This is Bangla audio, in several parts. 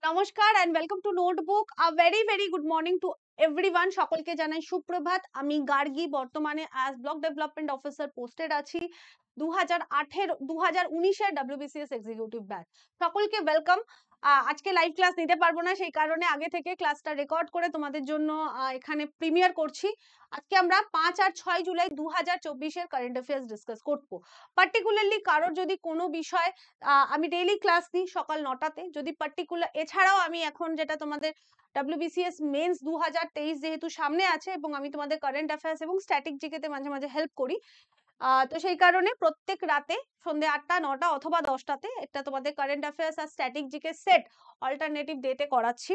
নমস্কার and welcome to Notebook. A very good morning to everyone. সকলকে জানাই সুপ্রভাত। আমি গার্গী বর্তমানে as block development officer posted আছি 2019 এর WBCS এক্সিকিউটিভ ব্যাচ। সকলকে ওয়েলকাম। আজকে লাইভ ক্লাস নিতে পারবো না, সেই কারণে আগে থেকে ক্লাসটা রেকর্ড করে তোমাদের জন্য এখানে প্রিমিয়ার করছি। আজকে আমরা 5 আর 6 জুলাই 2024 এর কারেন্ট অ্যাফেয়ার্স ডিসকাস করবো। পার্টিকুলারলি কারোর যদি কোনো বিষয়, আমি ডেইলি ক্লাস দিই সকাল 9টাতে, যদি পার্টিকুলার এছাড়াও আমি এখন যেটা তোমাদের WBCS মেন্স 2023 যেহেতু সামনে আছে এবং আমি তোমাদের কারেন্ট অ্যাফেয়ার্স এবং স্ট্যাটিক জিকেতে মাঝে মাঝে হেল্প করি, তো সেই কারণে প্রত্যেক রাতে সন্ধ্যে 8টা 9টা অথবা 10টাতে একটা তোমাদের কারেন্ট অ্যাফেয়ার্স আর স্ট্যাটিক জিকে সেট অল্টারনেটিভ ডেটে করাচ্ছি।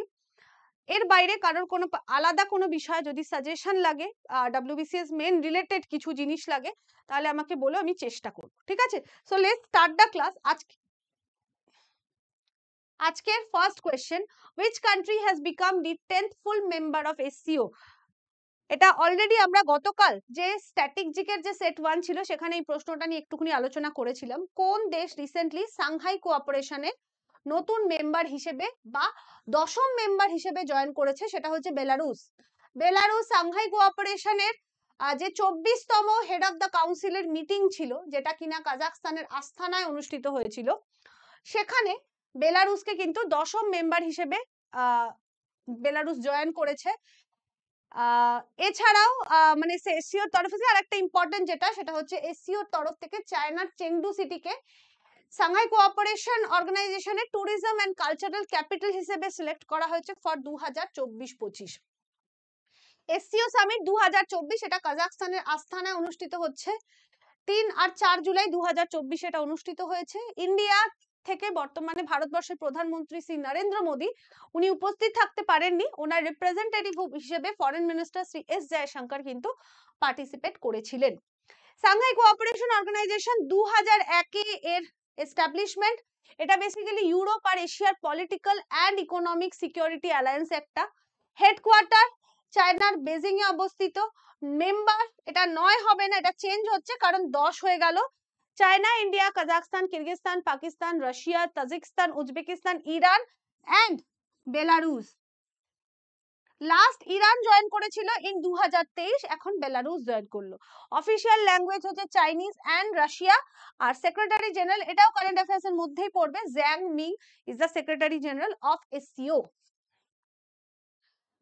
এর বাইরে কারোর কোনো আলাদা কোনো বিষয় যদি সাজেশন লাগে, WBCS মেন রিলেটেড কিছু জিনিস লাগে, তাহলে আমাকে বলো, আমি চেষ্টা করব। ঠিক আছে, so let's start the class. আজকের first question, which country has become the 10th full member of SCO? এটা অলরেডি আমরা গতকাল যে স্ট্যাটিক জিকের যে সেট 1 ছিল সেখানে এই প্রশ্নটা নিয়ে একটুখানি আলোচনা করেছিলাম। কোন দেশ রিসেন্টলি সাংহাই কোঅপারেশনের নতুন মেম্বার হিসেবে বা 10ম মেম্বার হিসেবে জয়েন করেছে, সেটা হচ্ছে বেলারুস। বেলারুস সাংহাই কোঅপারেশনের যে 24তম হেড অফ দ্য কাউন্সিলের মিটিং ছিল, যেটা কিনা কাজাখস্তানের আস্তানায় অনুষ্ঠিত হয়েছিল, সেখানে বেলারুসকে কিন্তু 10ম মেম্বার হিসেবে বেলারুস জয়েন করেছে। এছাড়াও মানে এসসিওর তরফ থেকে আরেকটা ইম্পর্টেন্ট যেটা, সেটা হচ্ছে এসসিওর তরফ থেকে চায়নার চেংডু সিটিকে সাংহাই কোঅপারেশন অর্গানাইজেশনের ট্যুরিজম এন্ড কালচারাল ক্যাপিটাল হিসেবে সিলেক্ট করা হয়েছে ফর 2024-25। এসসিও সামিট 2024 এটা কাজাখস্তানের আস্তানায় অনুষ্ঠিত হচ্ছে। 3 আর 4 জুলাই 2024 এটা অনুষ্ঠিত হয়েছে। ইন্ডিয়া থেকে বর্তমানে ভারতবর্ষের প্রধানমন্ত্রী শ্রী নরেন্দ্র মোদী, উনি উপস্থিত থাকতে পারেননি, ওনার রিপ্রেজেন্টেটিভ হিসেবে foreign minister Shri S Jaishankar কিন্তু পার্টিসিপেট করেছিলেন। সাংহাই কোঅপারেশন অর্গানাইজেশন 2001 এর এস্টাবলিশমেন্ট। এটা বেসিক্যালি ইউরোপ আর এশিয়ার political and economic security alliance একটা। হেডকোয়ার্টার চায়নার বেজিং এ অবস্থিত। মেম্বার এটা 9 হবে না, এটা চেঞ্জ হচ্ছে কারণ 10 হয়ে গেল। China, India, Kazakhstan, Kyrgyzstan, Pakistan, Russia, Tajikistan, Uzbekistan, Iran and Belarus. Last Iran join করেছিল ইন 2023, এখন বেলারুস জয়েন করলো। অফিসিয়াল ল্যাঙ্গুয়েজ হচ্ছে চাইনিজ এন্ড রাশিয়া। আর সেক্রেটারি জেনারেল, এটাও কারেন্ট অ্যাফেয়ার্স এর মধ্যেই পড়বে, Zhang Ming is the secretary general of SCO.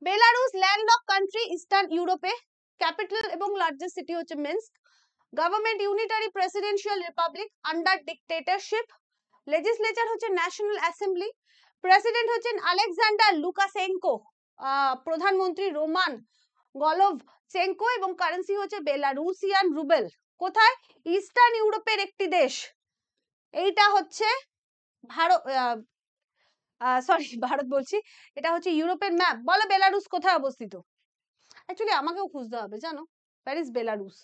Belarus landlocked country eastern ইউরোপে। ক্যাপিটাল এবং লার্জেস্ট সিটি হচ্ছে Minsk. Government unitary presidential republic under dictatorship. Legislature হচ্ছে ন্যাশনাল অ্যাসেম্বলি। প্রেসিডেন্ট হচ্ছেন আলেকজান্ডার লুকাশেঙ্কো। প্রধানমন্ত্রী রোমান গলভচেঙ্কো এবং কারেন্সি হচ্ছে বেলারুসিয়ান রুবেল। কোথায়? ইস্টার্ন ইউরোপের একটি দেশ। এইটা হচ্ছে ভারত, সরি ভারত বলছি, এটা হচ্ছে ইউরোপের ম্যাপ। বলো বেলারুস কোথায় অবস্থিত? অ্যাকচুয়ালি আমাকেও খুঁজতে হবে, জানো, হোয়ার ইজ বেলারুস?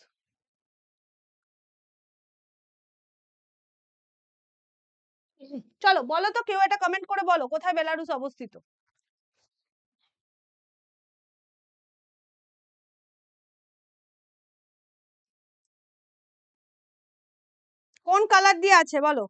চলো বলো তো, কেউ এটা কমেন্ট করে বলো কোথায় বেলারুস অবস্থিত। কোন কালার দিয়ে আছে বলো?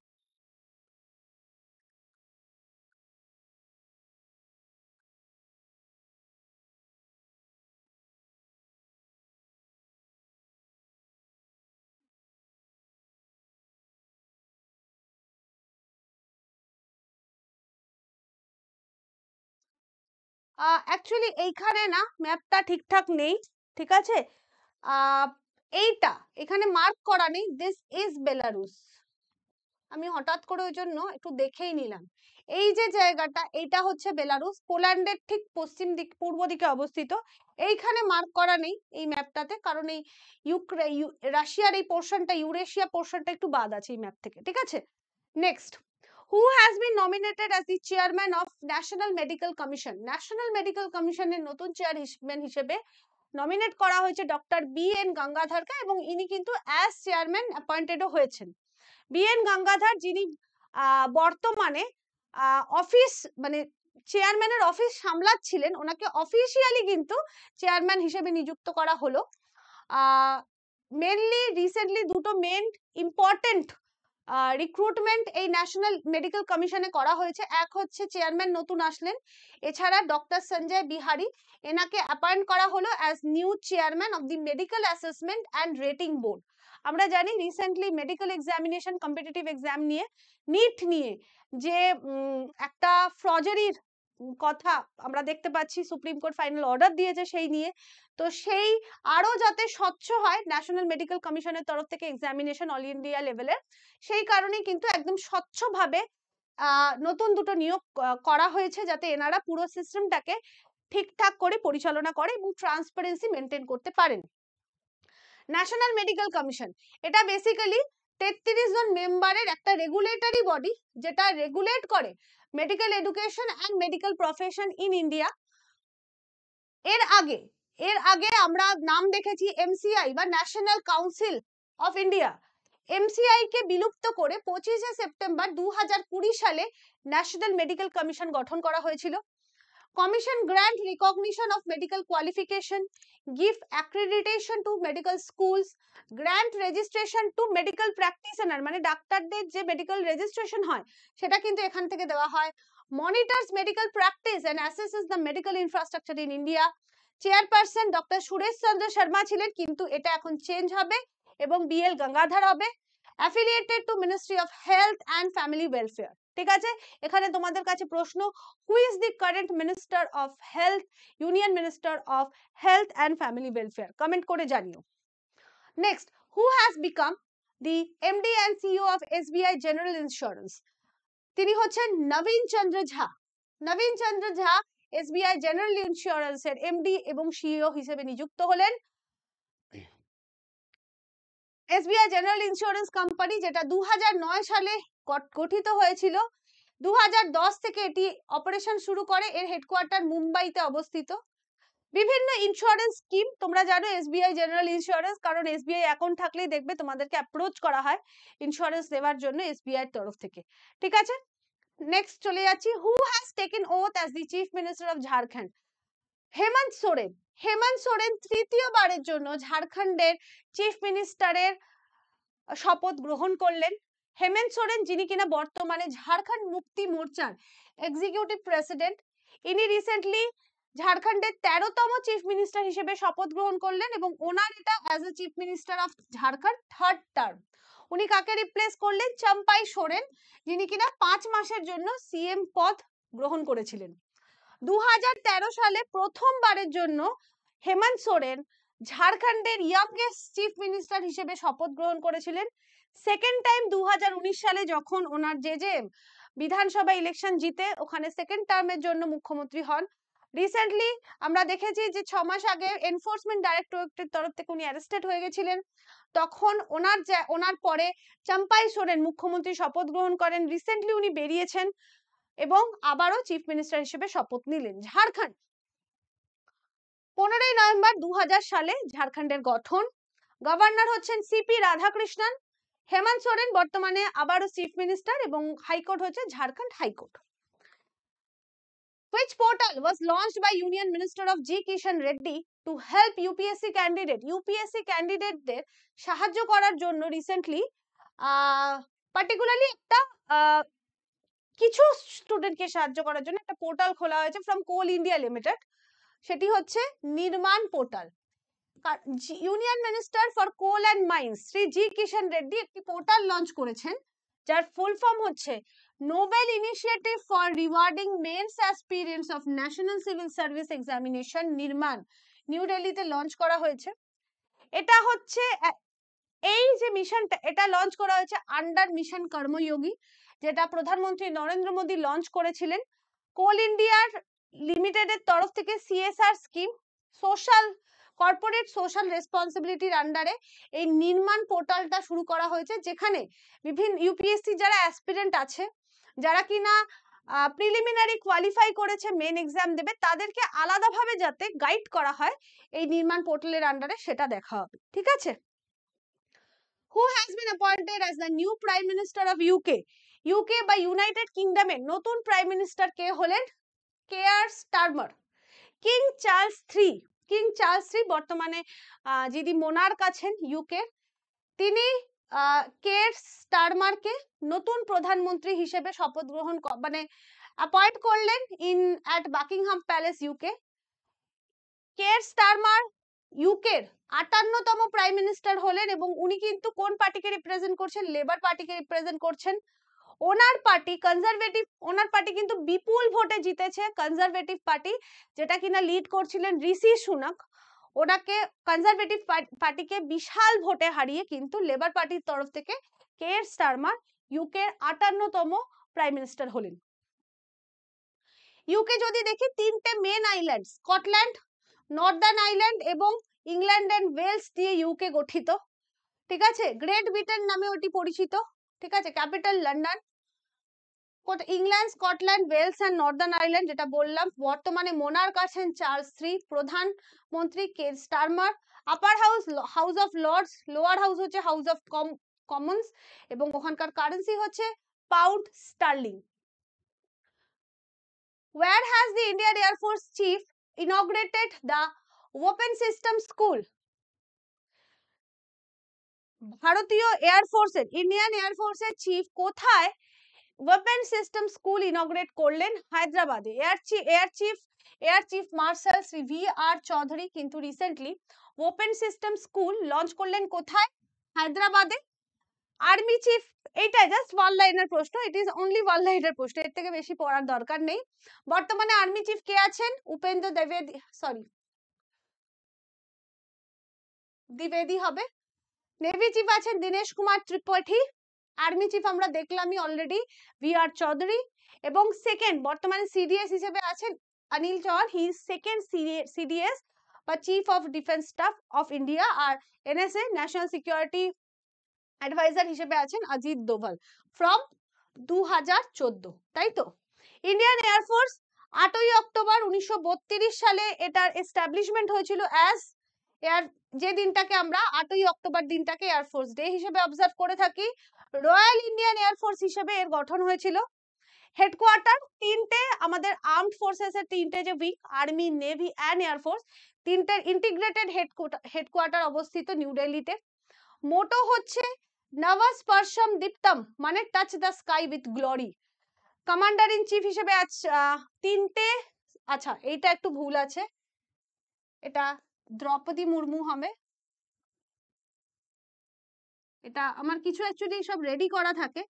অ্যাকচুয়ালি এইখানে না ম্যাপটা ঠিকঠাক নেই, ঠিক আছে। এইটা এখানে মার্ক করা নেই, দিস ইজ বেলারুস। আমি হঠাৎ করে ওই জন্য একটু দেখেই নিলাম। এই যে জায়গাটা, এইটা হচ্ছে বেলারুস, পোল্যান্ডের ঠিক পশ্চিম দিক পূর্ব দিকে অবস্থিত। এইখানে মার্ক করা নেই এই ম্যাপটাতে, কারণ এই রাশিয়ার এই পোর্শনটা, ইউরেশিয়া পোর্শনটা একটু বাদ আছে এই ম্যাপ থেকে, ঠিক আছে। Next, who has been nominated as the chairman of National Medical Commission? National medical কমিশনের নতুন চেয়ারম্যান হিসেবে নমিনেট করা হয়েছে ডক্টর BN গঙ্গাধরকে, এবং ইনি কিন্তু অ্যাজ চেয়ারম্যান অ্যাপয়েন্টেডও হয়েছেন। BN গঙ্গাধর, যিনি বর্তমানে অফিস মানে চেয়ারম্যানের অফিস সামলাচ্ছিলেন, ওনাকে অফিসিয়ালি কিন্তু চেয়ারম্যান হিসেবে নিযুক্ত করা হলো। মেনলি রিসেন্টলি দুটো মেন ইম্পর্টেন্ট রিক্রুটমেন্ট এই ন্যাশনাল মেডিকেল কমিশনে করা হয়েছে। এক হচ্ছে চেয়ারম্যান নতুন আসলেন, এছাড়া ডক্টর সঞ্জয় বিহারি, এনাকে অ্যাপয়েন্ট করা হলো as new chairman of the medical assessment and rating board. আমরা জানি recently medical examination competitive exam নিয়ে, নিট নিয়ে যে একটা ফ্রজারির কথা আমরা দেখতে পাচ্ছি, সুপ্রিম কোর্ট ফাইনাল অর্ডার দিয়েছে সেই নিয়ে। তো সেই আরো যাতে স্বচ্ছ হয় ন্যাশনাল মেডিকেল কমিশনের তরফ থেকে এক্সামিনেশন অল ইন্ডিয়া লেভেলের, সেই কারণেই কিন্তু একদম স্বচ্ছভাবে নতুন দুটো নিয়োগ করা হয়েছে, যাতে এনারা পুরো সিস্টেমটাকে ঠিকঠাক করে পরিচালনা করে এবং ট্রান্সপারেন্সি মেনটেন করতে পারেন। ন্যাশনাল মেডিকেল কমিশন এটা বেসিক্যালি 33 জন মেম্বারের একটা রেগুলেটরি বডি, যেটা রেগুলেট করে medical education and medical profession in India. এর আগে আমরা নাম দেখেছি এমসিআই বা national council of India. MCI কে বিলুপ্ত করে 25শে সেপ্টেম্বর 2020 সালে ন্যাশনাল মেডিকেল কমিশন গঠন করা হয়েছিল। Commission grant recognition of medical qualification, give accreditation to medical schools, grant registration to medical practitioner, মানে ডাক্তারদের যে মেডিকেল রেজিস্ট্রেশন হয় সেটা কিন্তু এখান থেকে দেওয়া হয়। monitors medical practice and assesses the medical infrastructure in India. Chairperson doctor Suresh Chandra Sharma ছিলেন, কিন্তু এটা এখন চেঞ্জ হবে এবং বিএল গঙ্গাধর হবে। Affiliated to ministry of health and family welfare. ঠিক আছে, এখানে তোমাদের কাছে প্রশ্ন, who is the current minister of health, union minister of health and family welfare, comment করে জানিও। Next, who has become the MD and CEO of SBI general insurance? তিনি হচ্ছেন নবীন চন্দ্র ঝা। নবীন চন্দ্র ঝা এসবিআই জেনারেল ইন্স্যুরেন্সের এমডি এবং সিইও হিসেবে নিযুক্ত হলেন। এসবিআই জেনারেল ইন্স্যুরেন্স কোম্পানি, যেটা 2009 সালে গঠিত হয়েছিল, 2010 থেকে এটি অপারেশন শুরু করে। এর হেডকোয়ার্টার মুম্বাইতে অবস্থিত। বিভিন্ন ইন্স্যুরেন্স স্কিম, তোমরা জানো এসবিআই জেনারেল ইন্স্যুরেন্স, কারণ এসবিআই অ্যাকাউন্ট থাকলেই দেখবে তোমাদেরকে অ্যাপ্রোচ করা হয় ইন্স্যুরেন্স দেওয়ার জন্য এসবিআই এর তরফ থেকে। ঠিক আছে, নেক্সট চলে যাচ্ছি, who has taken oath as the chief minister of Jharkhand? Hemant Soren. Hemant Soren তৃতীয়বারের জন্য ঝাড়খণ্ডের চিফ মিনিস্টারের শপথ গ্রহণ করলেন। হেমন্ত সোরেন, যিনি কিনা বর্তমানে ঝাড়খণ্ড মুক্তি মোর্চার এক্সিকিউটিভ প্রেসিডেন্ট, ইনি রিসেন্টলি ঝাড়খণ্ডের 13তম চিফ মিনিস্টার হিসেবে শপথ গ্রহণ করলেন এবং ওনার এটা as a chief minister of Jharkhand third term. উনি কাকে রিপ্লেস করলেন? চম্পাই সোরেন, যিনি কিনা 5 মাসের জন্য সিএম পদ গ্রহণ করেছিলেন। 2013 সালে প্রথমবারের জন্য হেমন্ত সোরেন ঝাড়খণ্ডের ইয়াংগেস্ট চিফ মিনিস্টার হিসেবে শপথ গ্রহণ করেছিলেন। সেকেন্ড টাইম 2019 সালে যখন ওনার যে বিধানসভা ইলেকশন জিতে ওখানে সেকেন্ড টার্মের জন্য মুখ্যমন্ত্রী হন। রিসেন্টলি আমরা দেখেছি যে 6 মাস আগে এনফোর্সমেন্ট ডাইরেক্টরেটের তরফ থেকে উনি অ্যারেস্টেড হয়ে গেছিলেন। তখন ওনার পরে চম্পাই সোরেন মুখ্যমন্ত্রী শপথ গ্রহণ করেন। রিসেন্টলি উনি বেরিয়েছেন এবং আবারও চিফ মিনিস্টার হিসেবে শপথ নিলেন। ঝাড়খণ্ড 15ই নভেম্বর 2000 সালে ঝাড়খণ্ডের গঠন। গভর্নর হচ্ছেন সিপি রাধাকৃষ্ণন। হেমন্ত সোরেন বর্তমানে আবারও চিফ মিনিস্টার এবং হাইকোর্ট হচ্ছে Jharkhand high court. Which portal was launched by Union Minister of G. Kishan Reddy to help UPSC candidate? UPSC ক্যান্ডিডেটদের সাহায্য করার জন্য রিসেন্টলি পার্টিকুলারলি একটা কিছু স্টুডেন্টকে সাহায্য করার জন্য একটা পোর্টাল খোলা হয়েছে ফ্রম কোল ইন্ডিয়া লিমিটেড, সেটি হচ্ছে Nirman portal. Union minister for coal and mines Shri G Kishan Reddy একটি পোর্টাল লঞ্চ করেছেন, যার ফুল ফর্ম হচ্ছে noble initiative for rewarding mains aspirants of national civil service examination Nirman, new দিল্লিতে লঞ্চ করা হয়েছে। এটা হচ্ছে এই যে মিশনটা, এটা লঞ্চ করা হয়েছে আন্ডার মিশন কর্মযোগী, যেটা প্রধানমন্ত্রী নরেন্দ্র মোদী লঞ্চ করেছিলেন। কোল ইন্ডিয়ার লিমিটেডের তরফ থেকে CSR scheme, social corporate social রেসপন্সিবিলিটির আন্ডারে এই নির্মাণ পোর্টালটা শুরু করা হয়েছে, যেখানে বিভিন্ন ইউপিএসসি যারা অ্যাসপিরেন্ট আছে, যারা কিনা প্রিলিমিনারি কোয়ালিফাই করেছে মেন এক্সাম দেবে, তাদেরকে আলাদাভাবে যাতে গাইড করা হয় এই নির্মাণ পোর্টালের আন্ডারে, সেটা দেখা হবে। ঠিক আছে, who has been appointed as the new prime minister of UK বা ইউনাইটেড কিংডমের নতুন প্রাইম মিনিস্টার কে হলেন? Care Starmer. King Charles III বর্তমানে যিনি মোনার্ক আছেন ইউকে, তিনি কেয়ার স্টারমারকে নতুন প্রধানমন্ত্রী হিসেবে শপথ গ্রহণ মানে অ্যাপয়েন্ট করলেন at Buckingham Palace UK. Keir Starmer ইউকের 58তম প্রাইম মিনিস্টার হলেন এবং উনি কিন্তু কোন পার্টিকে রিপ্রেজেন্ট করছেন? লেবার পার্টিকে রিপ্রেজেন্ট করছেন। ওনার পার্টি কনজারভেটিভ, ওনার পার্টি কিন্তু বিপুল ভোটে জিতেছে। কনজারভেটিভ পার্টি, যেটা কিনা লিড করছিলেন ঋষি সুনাক, ওনাকে কনজারভেটিভ পার্টিকে বিশাল ভোটে হারিয়ে কিন্তু লেবার পার্টির তরফ থেকে কেয়ার স্টারমার ইউকে 58তম প্রাইম মিনিস্টার হলেন। ইউকে যদি দেখি, তিনটে main island, Scotland, northern island এবং ইংল্যান্ড এন্ড ওয়েলস দিয়ে ইউকে গঠিত। ঠিক আছে, গ্রেট ব্রিটেন নামে ওটি পরিচিত। ঠিক আছে, capital London. England, Scotland, Wales and Northern Ireland, যেটা বললাম। বর্তমানে মোনার্ক আছেন চার্লস III, প্রধানমন্ত্রী Keir Starmer. Upper house House of Lords, lower house হচ্ছে হাউস অফ কমন্স এবং ওখানকার কারেন্সি হচ্ছে pound sterling. Where has the Indian Air Force Chief inaugurated the Weapon System School? ভারতীয় এয়ার ফোর্সের, ইন্ডিয়ান এয়ার ফোর্সের চিফ কোথায় ওয়েপন সিস্টেম স্কুল ইনগ্রেট করলেন? হায়দ্রাবাদে। Air chief marshal Shri VR Chaudhari কিন্তু recently open system school launch করলেন কোথায়? হায়দ্রাবাদে। আর্মি চিফ, এইটা জাস্ট ওয়ান লাইনের প্রশ্ন, ইট ইজ অনলি ওয়ান লাইনের প্রশ্ন, এর থেকে বেশি পড়ার দরকার নেই। বর্তমানে আর্মি চিফ কে আছেন? উপেন্দ্র দ্বিবেদী হবে। নেভি চিফ আছেন দীনেশ কুমার ত্রিপাঠী। আর্মি চিফ আমরা দেখলামই অলরেডি, VR চৌধুরী। এবং সেকেন্ড বর্তমানে CDS হিসেবে আছেন Anil Chauhan, he is second CDS বা chief of defence staff of India. আর NSA ন্যাশনাল সিকিউরিটি অ্যাডভাইজার হিসেবে আছেন অজিত দোভাল ফ্রম 2014, তাই তো? ইন্ডিয়ান এয়ারফোর্স 8ই অক্টোবর 1932 সালে এটার এস্টাবলিশমেন্ট হয়েছিল অ্যাজ যে দিনটাকে আমরা 8ই অক্টোবর দিনটাকে এয়ারফোর্স ডে হিসেবে অবজার্ভ করে থাকি। রয়্যাল ইন্ডিয়ান এয়ারফোর্স হিসেবে এর গঠন হয়েছিল। হেডকোয়ার্টার তিনটে, আমাদের আর্মড ফোর্সেস এর তিনটে যে wing, army, navy and air force, তিনটের ইন্টিগ্রেটেড হেডকোয়ার্টার অবস্থিত নিউ দিল্লিতে। মোটো হচ্ছে নভ স্পর্শম দীপ্তম, মানে touch the sky with glory. Commander in chief হিসেবে তিনটে, আচ্ছা এইটা একটু ভুল আছে, এটা দ্রৌপদী মুর্মু হবে। এটা আমার কিছু অ্যাকচুয়ালি সব রেডি করা থাকে,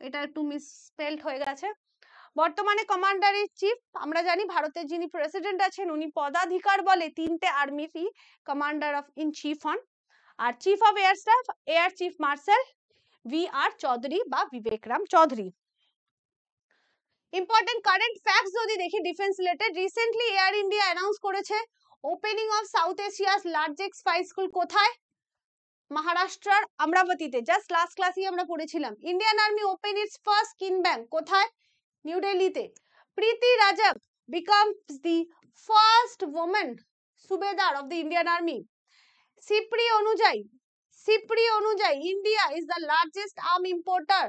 এটা একটু মিসস্পেলড হয়ে গেছে। বর্তমানে কমান্ডার ইন চিফ আমরা জানি ভারতের যিনি প্রেসিডেন্ট আছেন উনি পদাধিকার বলে তিনটে আর্মিরই কমান্ডার অফ ইন চিফ হন। আর chief of air staff air chief marshal VR Chaudhari বা Vivek Ram Chaudhari. Important current facts যদি দেখি defence related, recently air India announce করেছে opening of south Asia's largest spy school কোথায়? মহারাষ্ট্রের অমরাবতীতে। জাস্ট লাস্ট ক্লাসেই আমরা পড়েছিলাম। Indian army open its first skin bank কোথায়? নিউ দিল্লিতে। Preeti Rajak becomes the first woman Subedar of the Indian Army. SIPRI অনুযায়ী India is the largest arm importer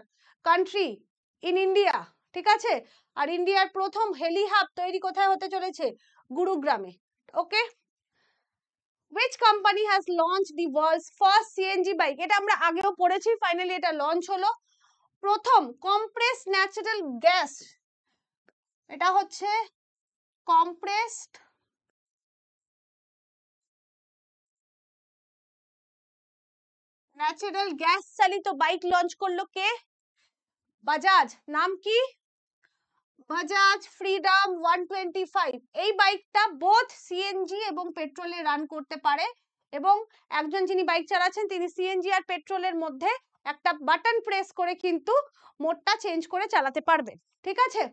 country in India. ঠিক আছে, আর ইন্ডিয়ার প্রথম হেলি হাব তৈরি কোথায় হতে চলেছে? গুরুগ্রামে। ওকে, which company has launched the world's first CNG bike? এটা আমরা আগেও পড়েছি, ফাইনালি এটা লঞ্চ হলো। প্রথম compressed natural gas, এটা হচ্ছে compressed ন্যাচারাল গ্যাস চালিত বাইক লঞ্চ করলো কে? বাজাজ। নাম কি? বাজাজ ফ্রিডম 125। এই বাইকটা বোথ CNG এবং পেট্রোলে রান করতে পারে এবং একজন যিনি বাইক চালাচ্ছেন তিনি CNG আর পেট্রোলের মধ্যে একটা বাটন প্রেস করে কিন্তু মোডটা চেঞ্জ করে চালাতে পারবেন। ঠিক আছে,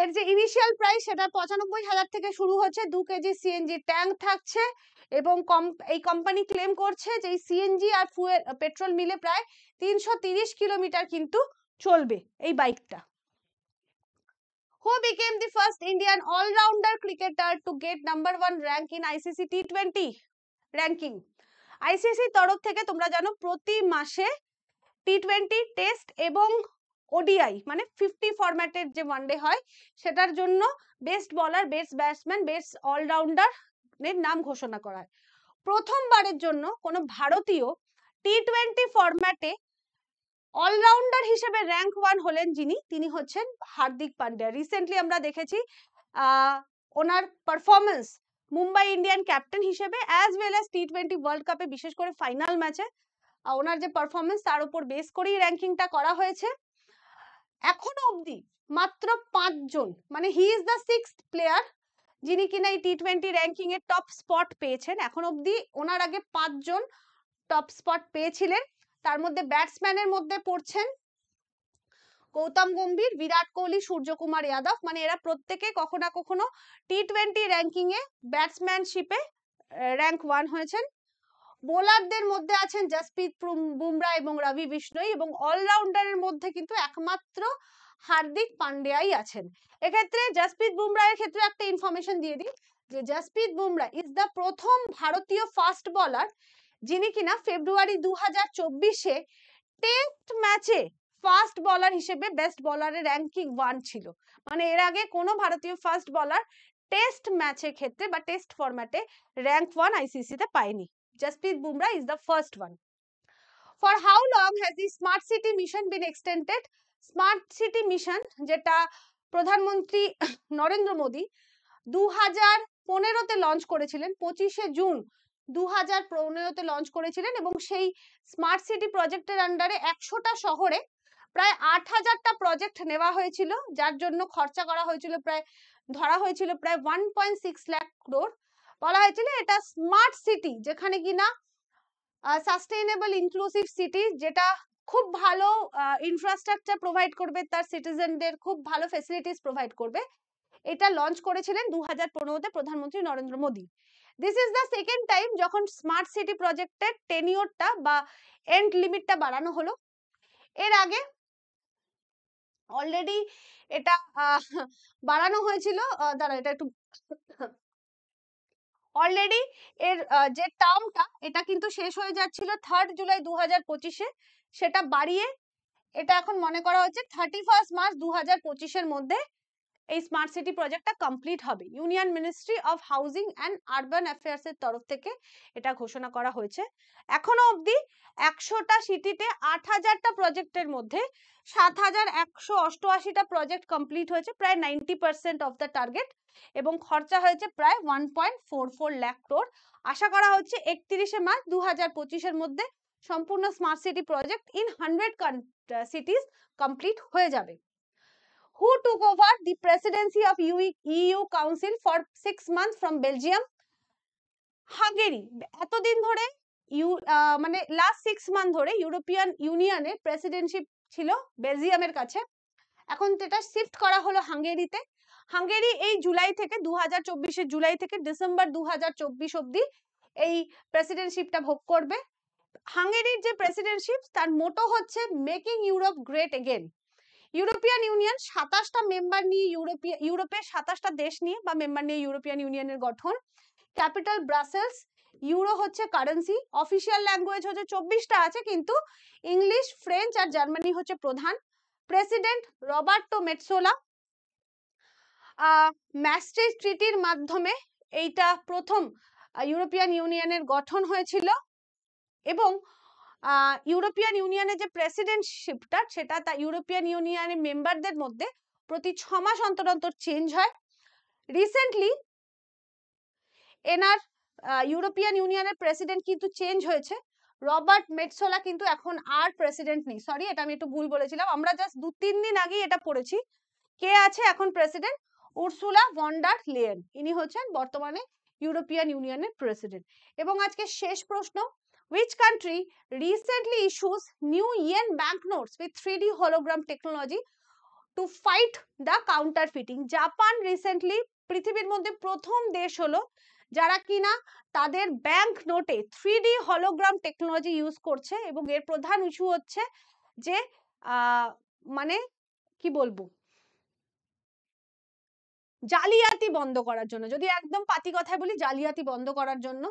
এর যে ইনিশিয়াল প্রাইস সেটা 95,000 থেকে শুরু হচ্ছে। 2 কেজি CNG ট্যাঙ্ক থাকছে এবং এই কোম্পানি ক্লেম করছে যে CNG আর পেট্রোল মিলে প্রায় 330 কিলোমিটার কিন্তু চলবে এই বাইকটা। Who became the first Indian all-rounder cricketer to get #1 rank in ICC T20 ranking? ICC তরফ থেকে তোমরা জানো প্রতি মাসে T20 টেস্ট এবং ODI মানে 50 ফরম্যাটের যে ওয়ানডে হয় সেটার জন্য বেস্ট বলার, বেস্ট ব্যাটসম্যান, বেস্ট অলরাউন্ডার এর নাম ঘোষণা করা হয়। প্রথমবারের জন্য কোনো ভারতীয় টি20 ফরম্যাটে অলরাউন্ডার হিসেবে র্যাঙ্ক 1 হলেন যিনি, তিনি হচ্ছেন হার্দিক পান্ডিয়া। রিসেন্টলি আমরা দেখেছি ওনার পারফরমেন্স মুম্বাই ইন্ডিয়ান ক্যাপ্টেন হিসেবে as well as T20 world কাপে, বিশেষ করে ফাইনাল ম্যাচে ওনার যে পারফরমেন্স তার উপর বেস করেই র্যাঙ্কিংটা করা হয়েছে। এখনো অবধি মাত্র 5 জন, মানে he is the 6th player যিনি কিনা এই টি20 র্যাঙ্কিং এর টপ স্পট পেয়েছেন। এখন অবধি ওনার আগে 5 জন টপ স্পট পেয়েছিলেন। তার মধ্যে ব্যাটসম্যানের মধ্যে পড়ছেন গৌতম গম্ভীর, বিরাট কোহলি, সূর্যকুমার যাদব, মানে এরা প্রত্যেকে কখনো না কখনো টি20 র্যাঙ্কিং এ ব্যাটসম্যানশিপে র্যাঙ্ক 1 হয়েছেন। বোলারদের মধ্যে আছেন জসপ্রীত বুমরা এবং রবি বিষ্ণই, এবং অলরাউন্ডারের মধ্যে কিন্তু একমাত্র হার্দিক পান্ডিয়াই আছেন। এক্ষেত্রে জসপ্রীত বুমরার ক্ষেত্রে একটা ইনফরমেশন দিয়ে দিই যে জসপ্রীত বুমরা ইজ দ্য প্রথম ভারতীয় ফাস্ট বলার যিনি কিনা ফেব্রুয়ারি 2024-এ টেস্ট ম্যাচে ফাস্ট বলার হিসেবে বেস্ট বলারের র্যাঙ্কিং 1 ছিল। মানে এর আগে কোনো ভারতীয় ফাস্ট বলার টেস্ট ম্যাচের ক্ষেত্রে বা টেস্ট ফরম্যাটে র্যাঙ্ক 1 আইসিসি তে পায়নি। Jasprit Bumrah is the first one. For how long has the Smart City Mission been extended? Smart City Mission যেটা প্রধানমন্ত্রী নরেন্দ্র মোদী 2015-তে লঞ্চ করেছিলেন, 25শে জুন 2015-তে লঞ্চ করেছিলেন, এবং সেই স্মার্ট সিটি প্রজেক্টের আন্ডারে 100টা শহরে প্রায় 8000টা প্রজেক্ট নেওয়া হয়েছিল, যার জন্য খরচা করা হয়েছিল ধরা হয়েছিল প্রায় 1.6 লাখ crore। বলা হয়েছিল এটা স্মার্ট সিটি, যেখানে কিনা সাস্টেইনেবল ইনক্লুসিভ সিটি, যেটা খুব ভালো ইনফ্রাস্ট্রাকচার প্রোভাইড করবে, তার সিটিজেনদের খুব ভালো ফ্যাসিলিটিস প্রোভাইড করবে। এটা লঞ্চ করেছিলেন 2015-তে প্রধানমন্ত্রী Narendra Modi. This is the second time যখন স্মার্ট সিটি প্রজেক্টের টেনিওরটা বা এন্ড লিমিটটা বাড়ানো হলো। এর আগে অলরেডি এটা বাড়ানো হয়েছিল, দাঁড়া এটা একটু অলরেডি এর যে টার্মটা এটা কিন্তু শেষ হয়ে যাচ্ছিল 3 জুলাই 2025-এ, সেটা বাড়িয়ে এটা এখন মনে করা হচ্ছে 31 মার্চ 2025-এর মধ্যে এই স্মার্ট সিটি প্রজেক্টটা কমপ্লিট হবে। Union ministry of housing and urban affairs এর তরফ থেকে এটা ঘোষণা করা হয়েছে। এখনো অবধি 100টা সিটিতে 8000টা প্রজেক্টের মধ্যে 7188টা প্রজেক্ট কমপ্লিট হয়েছে, প্রায় 90% অফ দ্য টার্গেট, এবং খরচা হয়েছে প্রায় 1.44 লাখ crore। আশা করা হচ্ছে 31শে মার্চ 2025-এর মধ্যে সম্পূর্ণ smart city project in 100 সিটিজ complete হয়ে যাবে। Who took over the presidency of EU Council for 6 months from Belgium? Hungary। এতদিন ধরে মানে লাস্ট 6 মান্থ ধরে ইউরোপিয়ান ইউনিয়নের প্রেসিডেন্টশিপ ছিল বেলজিয়ামের কাছে, এখন এটা শিফট করা হলো হাঙ্গেরিতে। হাঙ্গেরি এই জুলাই থেকে 2024-এর জুলাই থেকে ডিসেম্বর 2024 অবধি এই প্রেসিডেন্টশিপটা ভোগ করবে। হাঙ্গেরির যে প্রেসিডেন্টশিপ তার মোটো হচ্ছে making Europe great again. European union 27টা মেম্বার নিয়ে ইউরোপের 27টা দেশ নিয়ে বা মেম্বার নিয়ে ইউরোপিয়ান ইউনিয়নের গঠন। ক্যাপিটাল ব্রাসেলস, ইউরো হচ্ছে কারেন্সি, অফিসিয়াল ল্যাঙ্গুয়েজ হচ্ছে 24টা আছে, কিন্তু ইংলিশ, ফ্রেঞ্চ আর জার্মানি হচ্ছে প্রধান। President Roberto মেটসোলা। ম্যাস্ট্রিক্ট ট্রিটির মাধ্যমে এইটা প্রথম ইউরোপিয়ান ইউনিয়নের গঠন হয়েছিল, এবং ইউরোপিয়ান ইউনিয়নের যে প্রেসিডেন্টশিপটা সেটা তা ইউরোপিয়ান ইউনিয়নের মেম্বারদের মধ্যে প্রতি 6 মাস অন্তর অন্তর চেঞ্জ হয়। রিসেন্টলি এনার ইউরোপিয়ান ইউনিয়নের প্রেসিডেন্ট কিন্তু চেঞ্জ হয়েছে, রবার্ট মেটসোলা কিন্তু এখন আর প্রেসিডেন্ট নেই। সরি, এটা আমি একটু ভুল বলেছিলাম, আমরা জাস্ট 2-3 দিন আগেই এটা পড়েছি। কে আছে এখন president? Ursula von der Leyen, ইনি হচ্ছেন বর্তমানে ইউরোপিয়ান ইউনিয়নের প্রেসিডেন্ট। এবং আজকে শেষ প্রশ্ন, which country recently issues new yen banknotes with 3D hologram technology to fight the counterfeiting? Japan recently পৃথিবীর মধ্যে প্রথম দেশ হলো যারা কিনা তাদের ব্যাংক নোটে 3D হলোগ্রাম টেকনোলজি ইউজ করছে, এবং এর প্রধান ইস্যু হচ্ছে যে মানে কি বলবো, জালিয়াতি বন্ধ করার জন্য। যদি একদম পাতি কথায় বলি, জালিয়াতি বন্ধ করার জন্য।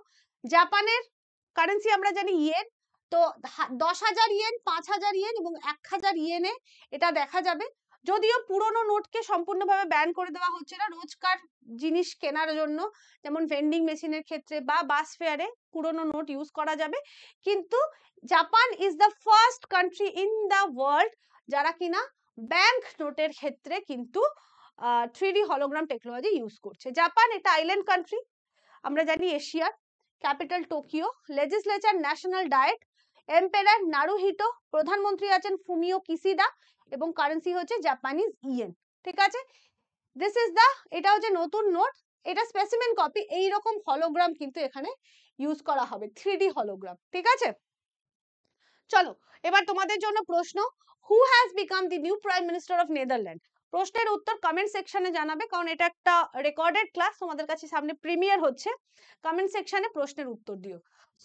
জাপানের কারেন্সি আমরা জানি ইয়েন, তো 10,000 ইয়েন, 5,000 ইয়েন এবং 1000 ইয়েনে এটা দেখা যাবে। যদিও পুরনো নোটকে সম্পূর্ণভাবে ব্যান করে দেওয়া হচ্ছে না রোজকার জিনিস কেনার জন্য, যেমন ভেন্ডিং মেশিনের ক্ষেত্রে বা বাস ফেয়ারে পুরনো নোট ইউজ করা যাবে, কিন্তু Japan is the first country in the world যারা কিনা ব্যাংক নোটের ক্ষেত্রে কিন্তু 3D হলোগ্রাম টেকনোলজি ইউজ করছে। জাপান এটা আইল্যান্ড কান্ট্রি, আমরা জানি এশিয়ার, capital Tokyo, legislature national diet, emperor Naruhito, প্রধানমন্ত্রী আছেন ফুমিও কিসিডা এবং কারেন্সি হচ্ছে জাপানিজ ইয়েন। ঠিক আছে, দিস ইজ দা, এটা হচ্ছে নতুন নোট, এটা স্পেসিমেন কপি, এই রকম হলোগ্রাম কিন্তু এখানে ইউজ করা হবে, 3D হলোগ্রাম। ঠিক আছে, চলো এবার তোমাদের জন্য প্রশ্ন, who has become the new prime minister of Netherland? প্রশ্নের উত্তর কমেন্ট সেকশনে জানাবে, কারণ এটা একটা রেকর্ডেড ক্লাস, তোমাদের কাছে সামনে প্রিমিয়ার হচ্ছে, কমেন্ট সেকশনে প্রশ্নের উত্তর দিও।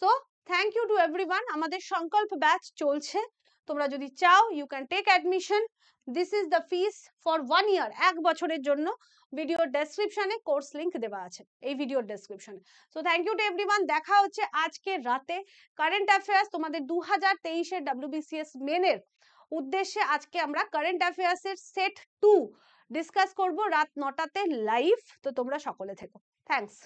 So thank you to everyone, আমাদের সংকল্প ব্যাচ চলছে, তোমরা যদি চাও you can take admission, this is the fees for 1 year, 1 বছরের জন্য। ভিডিওর ডেসক্রিপশনে কোর্স লিংক দেওয়া আছে, এই ভিডিওর ডেসক্রিপশনে। So thank you to everyone, দেখা হচ্ছে আজকে রাতে কারেন্ট অ্যাফেয়ার্স, তোমাদের 2023-এর WBCS মেনের উদ্দেশ্যে আজকে আমরা কারেন্ট অ্যাফেয়ার্স এর সেট 2 ডিসকাস করব রাত 9টাতে লাইভ, তো তোমরা সকলে থেকো। থ্যাঙ্কস।